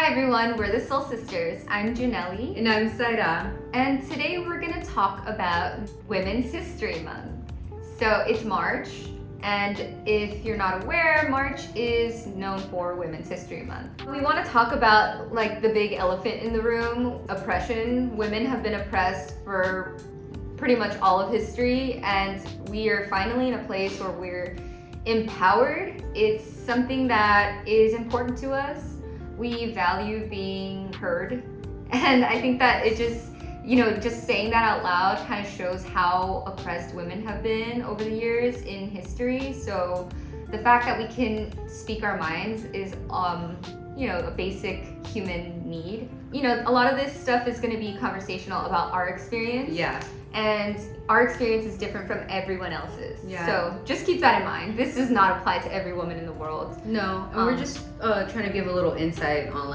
Hi everyone, we're the Soul Sisters. I'm Janelli. And I'm Saira. And today we're gonna talk about Women's History Month. So it's March, and if you're not aware, March is known for Women's History Month. We wanna talk about like the big elephant in the room, oppression. Women have been oppressed for pretty much all of history, and we are finally in a place where we're empowered. It's something that is important to us. We value being heard, and I think that it just saying that out loud kind of shows how oppressed women have been over the years in history. So the fact that we can speak our minds is a basic human need. A lot of this stuff is going to be conversational about our experience. Yeah. And our experience is different from everyone else's. Yeah. So just keep that in mind. This does not apply to every woman in the world. No, and we're just trying to give a little insight on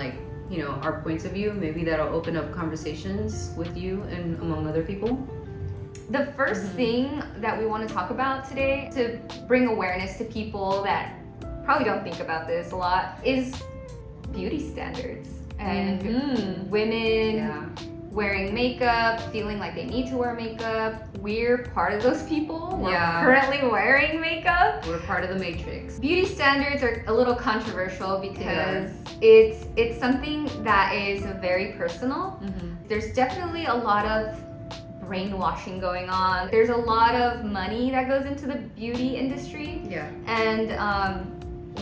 our points of view. Maybe that'll open up conversations with you and among other people. The first thing that we want to talk about today, to bring awareness to people that probably don't think about this a lot, is beauty standards and women wearing makeup, feeling like they need to wear makeup. We're part of those people. We're currently wearing makeup. We're part of the matrix. Beauty standards are a little controversial because it's something that is very personal. There's definitely a lot of brainwashing going on. There's a lot of money that goes into the beauty industry. Yeah. And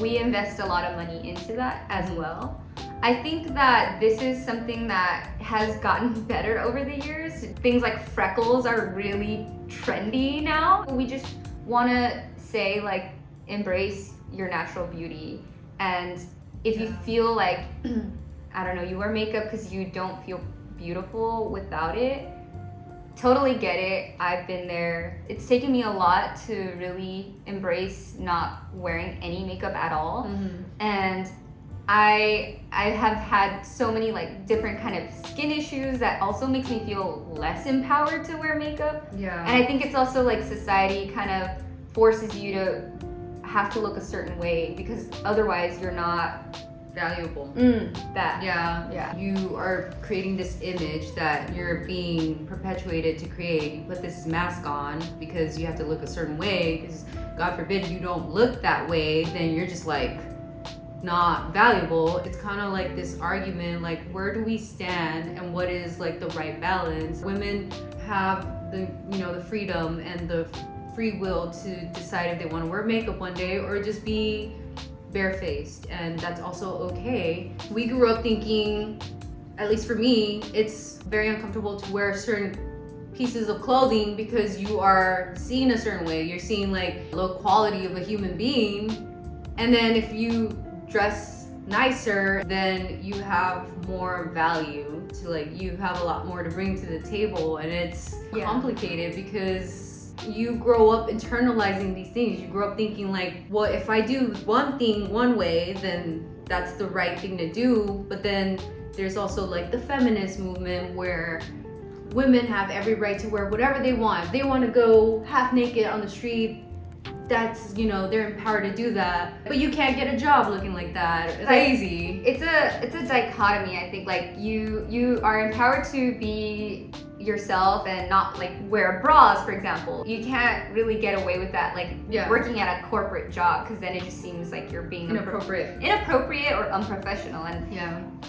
we invest a lot of money into that as well. I think that this is something that has gotten better over the years. Things like freckles are really trendy now. We just want to say, embrace your natural beauty. And if you feel like, you wear makeup because you don't feel beautiful without it, totally get it. I've been there. It's taken me a lot to really embrace not wearing any makeup at all. And I have had so many different kind of skin issues that also makes me feel less empowered to wear makeup. Yeah. And I think it's also society kind of forces you to have to look a certain way because otherwise you're not valuable. Yeah. You are creating this image that you're being perpetuated to create. You put this mask on because you have to look a certain way because God forbid you don't look that way, then you're just not valuable. It's kind of like this argument, where do we stand and what is the right balance? Women have the freedom and the free will to decide if they want to wear makeup one day or just be barefaced, and that's also okay. We grew up thinking, at least for me, it's very uncomfortable to wear certain pieces of clothing because you are seen a certain way. You're seen low quality of a human being, and then if you dress nicer, then you have more value to you have a lot more to bring to the table. And it's complicated because you grow up internalizing these things. You grow up thinking well, if I do one thing one way, then that's the right thing to do. But then there's also the feminist movement where women have every right to wear whatever they want. If they want to go half naked on the street, that's they're empowered to do that, but you can't get a job looking like that. It's crazy. It's a dichotomy. I think you are empowered to be yourself and not wear bras, for example. You can't really get away with that working at a corporate job, because then it just seems like you're being inappropriate or unprofessional. And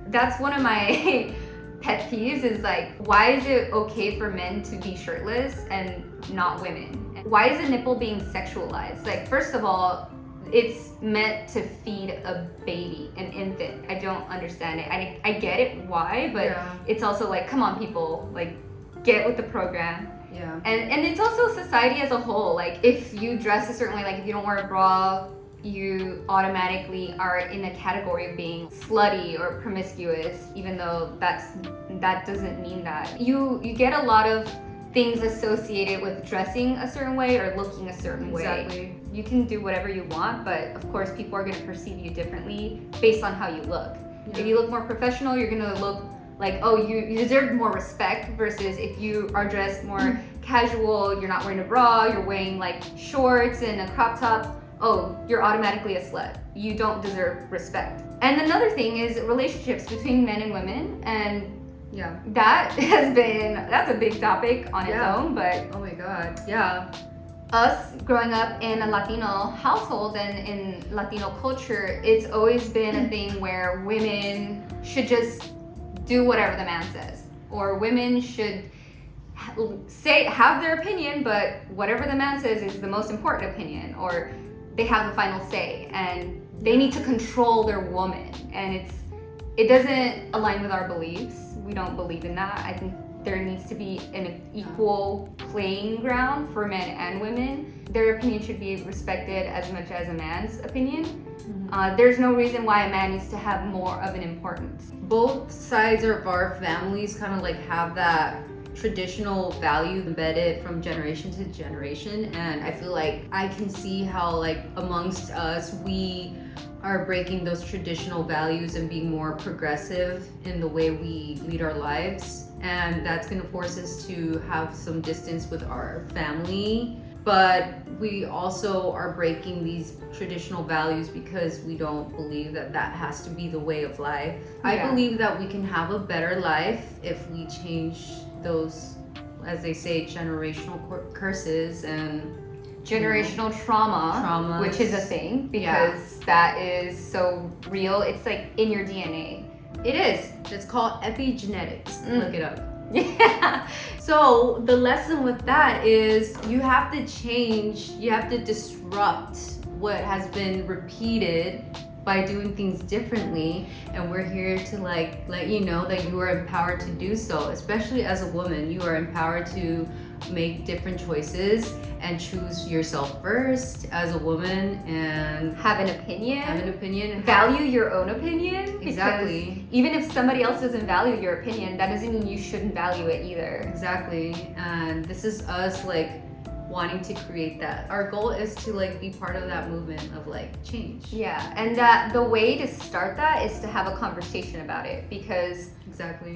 that's one of my pet peeves is why is it okay for men to be shirtless and not women? Why is a nipple being sexualized? First of all, it's meant to feed a baby, an infant. I don't understand it. I get it why, but it's also come on people, get with the program. Yeah. And it's also society as a whole. If you dress a certain way, if you don't wear a bra, you automatically are in a category of being slutty or promiscuous, even though that doesn't mean that. You get a lot of things associated with dressing a certain way or looking a certain way. You can do whatever you want, but of course people are going to perceive you differently based on how you look. If you look more professional, you're going to look you deserve more respect, versus if you are dressed more casual, you're not wearing a bra, you're wearing shorts and a crop top, oh, you're automatically a slut. You don't deserve respect. And another thing is relationships between men and women, and Yeah. that's a big topic on its own, but oh my god, yeah. us growing up in a Latino household and in Latino culture, it's always been a thing where women should just do whatever the man says, or women should have their opinion, but whatever the man says is the most important opinion, or they have the final say, and they need to control their woman, and it doesn't align with our beliefs. We don't believe in that. I think there needs to be an equal playing ground for men and women. Their opinion should be respected as much as a man's opinion. There's no reason why a man needs to have more of an importance. Both sides of our families kind of like have that traditional value embedded from generation to generation, and I feel like I can see how like amongst us we are breaking those traditional values and being more progressive in the way we lead our lives, and that's going to force us to have some distance with our family. But we also are breaking these traditional values because we don't believe that that has to be the way of life. I believe that we can have a better life if we change those, as they say, generational curses and generational trauma, which is a thing, because that is so real. It's like in your DNA. It is. It's called epigenetics. Look it up. Yeah. So the lesson with that is you have to change, you have to disrupt what has been repeated by doing things differently, and we're here to like let you know that you are empowered to do so. Especially as a woman, you are empowered to make different choices and choose yourself first as a woman, and have an opinion, value your own opinion. Exactly. Even if somebody else doesn't value your opinion, that doesn't mean you shouldn't value it either. Exactly. And this is us like wanting to create that. Our goal is to like be part of that movement of like change. Yeah, and that the way to start that is to have a conversation about it, because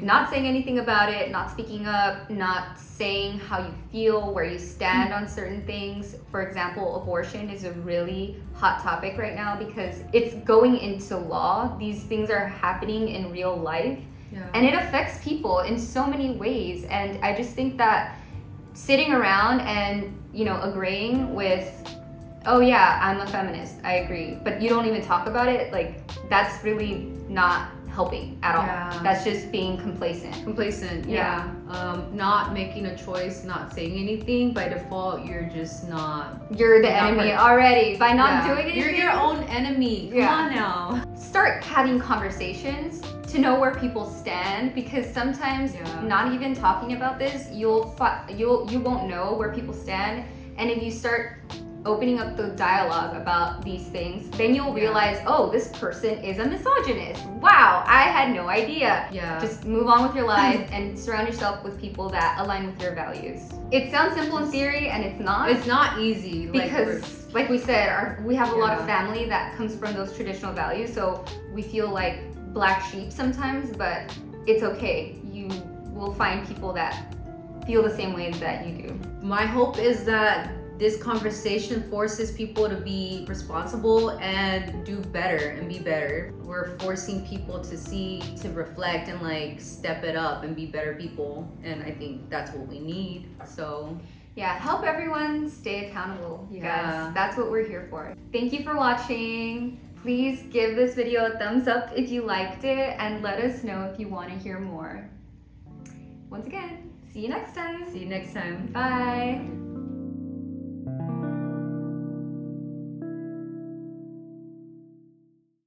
not saying anything about it, not speaking up, not saying how you feel, where you stand on certain things. For example, abortion is a really hot topic right now because it's going into law. These things are happening in real life, and it affects people in so many ways. And I just think that sitting around and agreeing with, oh yeah, I'm a feminist, I agree, but you don't even talk about it, like that's really not helping at all. That's just being complacent. Not making a choice, not saying anything. By default, you're just not, you're the enemy already by not doing anything. You're your own enemy. Come on now. Start having conversations to know where people stand, because sometimes not even talking about this, you won't know where people stand. And if you start opening up the dialogue about these things, then you'll realize, oh, this person is a misogynist. Wow, I had no idea. Just move on with your life and surround yourself with people that align with your values. It sounds simple in theory, and it's not. It's not easy. Because like we said, we have a lot of family that comes from those traditional values, so we feel like black sheep sometimes, but it's okay. You will find people that feel the same way that you do. My hope is that this conversation forces people to be responsible and do better and be better. We're forcing people to see, to reflect, and like step it up and be better people. And I think that's what we need. So help everyone stay accountable, you guys. That's what we're here for. Thank you for watching. Please give this video a thumbs up if you liked it, and let us know if you want to hear more. Once again, see you next time. See you next time. Bye.